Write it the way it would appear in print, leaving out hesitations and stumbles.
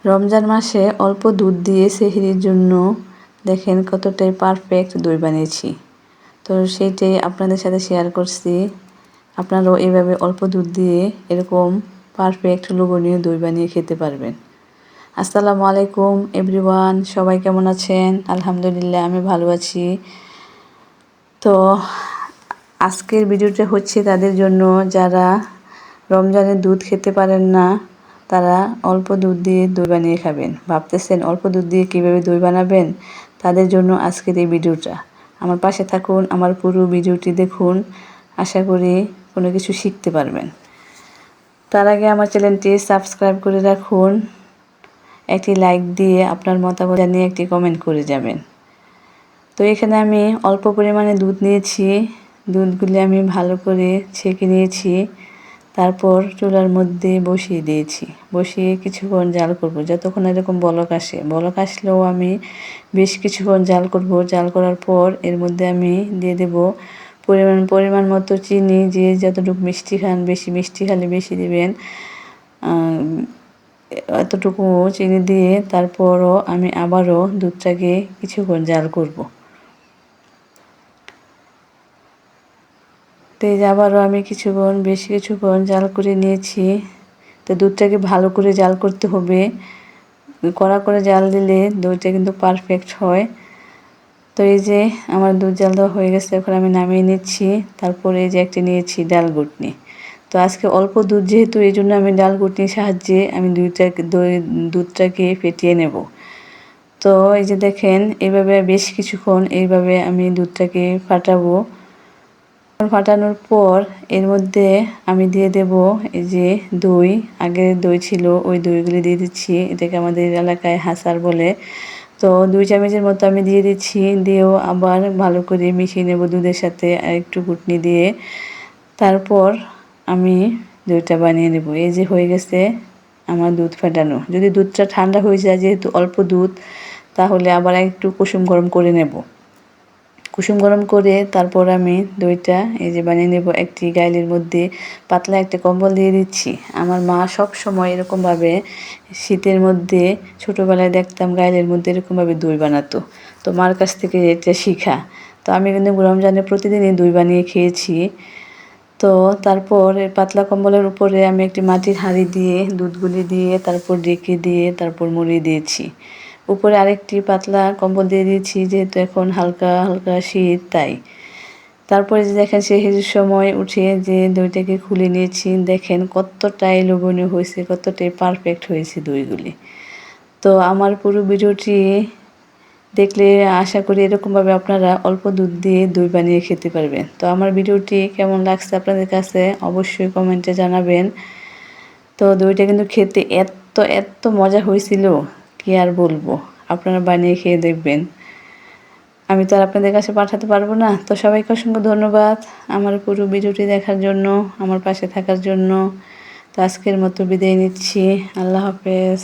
রমজান মাসে অল্প দুধ দিয়ে সেহরির জন্য দেখেন কতটাই পারফেক্ট দই বানিয়েছি। তো সেইটাই আপনাদের সাথে শেয়ার করছি। আপনারাও এইভাবে অল্প দুধ দিয়ে এরকম পারফেক্ট লোভনীয় দই বানিয়ে খেতে পারবেন। আসসালামু আলাইকুম এভরিওয়ান, সবাই কেমন আছেন? আলহামদুলিল্লাহ, আমি ভালো আছি। তো আজকের ভিডিওটা হচ্ছে তাদের জন্য যারা রমজানের দুধ খেতে পারেন না, তারা অল্প দুধ দিয়ে দই বানিয়ে খাবেন। ভাবতেছেন অল্প দুধ দিয়ে কীভাবে দই বানাবেন? তাদের জন্য আজকের এই ভিডিওটা। আমার পাশে থাকুন, আমার পুরো ভিডিওটি দেখুন, আশা করি কোনো কিছু শিখতে পারবেন। তার আগে আমার চ্যানেলটি সাবস্ক্রাইব করে রাখুন, একটি লাইক দিয়ে আপনার মতামত জানিয়ে একটি কমেন্ট করে যাবেন। তো এখানে আমি অল্প পরিমাণে দুধ নিয়েছি। দুধগুলি আমি ভালো করে ছেঁকে নিয়েছি। তারপর চুলার মধ্যে বসিয়ে দিয়েছি। বসিয়ে কিছুক্ষণ জাল করব, যতক্ষণ এরকম বলক আসে। বলক আসলেও আমি বেশ কিছুক্ষণ জাল করব। জাল করার পর এর মধ্যে আমি দিয়ে দেব পরিমাণ মতো চিনি। যে যতটুকু মিষ্টি খান, বেশি মিষ্টি খালে বেশি দেবেন, এতটুকু চিনি দিয়ে তারপরও আমি আবারও দুধটাকে কিছুক্ষণ জাল করব। তো এই যে আবারও আমি বেশ কিছুক্ষণ জাল করে নিয়েছি। তো দুধটাকে ভালো করে জাল করতে হবে। কড়া করে জাল দিলে দইটা কিন্তু পারফেক্ট হয়। তো এই যে আমার দুধ জাল দেওয়া হয়ে গেছে, এখন আমি নামিয়ে নিচ্ছি। তারপরে এই যে একটা নিয়েছি ডাল ঘুটনি। তো আজকে অল্প দুধ যেহেতু, এই জন্য আমি ডাল ঘুটনির সাহায্যে আমি দুধটাকে ফেটিয়ে নেব। তো এই যে দেখেন, এইভাবে বেশ কিছুক্ষণ এইভাবে আমি দুধটাকে ফাটাবো। ফাটানোর পর এর মধ্যে আমি দিয়ে দেব এই যে দই, আগের দই ছিল ওই দইগুলি দিয়ে দিচ্ছি। এটাকে আমাদের এলাকায় হাসার বলে। তো 2 চামচের মতো আমি দিয়ে দিচ্ছি। দিয়েও আবার ভালো করে মিশিয়ে নেব দুধের সাথে আর একটু ঘুটনি দিয়ে। তারপর আমি দইটা বানিয়ে নেব। এই যে হয়ে গেছে আমার দুধ ফাটানো। যদি দুধটা ঠান্ডা হয়ে যায়, যেহেতু অল্প দুধ, তাহলে আবার একটু কুসুম গরম করে নেব। কুসুম গরম করে তারপর আমি দইটা এই যে বানিয়ে নেব। একটি গাইলের মধ্যে পাতলা একটা কম্বল দিয়ে দিচ্ছি। আমার মা সব সময় এরকমভাবে শীতের মধ্যে, ছোটোবেলায় দেখতাম গাইলের মধ্যে এরকমভাবে দই বানাতো। তো মার কাছ থেকে এটা শিখা। তো আমি কিন্তু রমজানে প্রতিদিনই দই বানিয়ে খেয়েছি। তো তারপর পাতলা কম্বলের উপরে আমি একটি মাটির হাঁড়ি দিয়ে দুধগুলি দিয়ে তারপর ঢেকে দিয়ে তারপর মুড়িয়ে দিয়েছি। উপরে আরেকটি পাতলা কম্বল দিয়ে দিয়েছি, যেহেতু এখন হালকা হালকা শীত, তাই। তারপরে যে দেখেন সেহরির সময় উঠে যে দইটাকে খুলে নিয়েছি, দেখেন কতটাই লোভনীয় হয়েছে, কতটাই পারফেক্ট হয়েছে দইগুলি। তো আমার পুরো ভিডিওটি দেখলে আশা করি এরকমভাবে আপনারা অল্প দুধ দিয়ে দই বানিয়ে খেতে পারবেন। তো আমার ভিডিওটি কেমন লাগছে আপনাদের কাছে অবশ্যই কমেন্টে জানাবেন। তো দইটা কিন্তু খেতে এত মজা হয়েছিল, কি আর বলবো। আপনারা বানিয়ে খেয়ে দেখবেন। আমি তো আর আপনাদের কাছে পাঠাতে পারবো না। তো সবাইকে অসংখ্য ধন্যবাদ আমার পুরো ভিডিওটি দেখার জন্য, আমার পাশে থাকার জন্য। তো আজকের মতো বিদায় নিচ্ছি। আল্লাহ হাফেজ।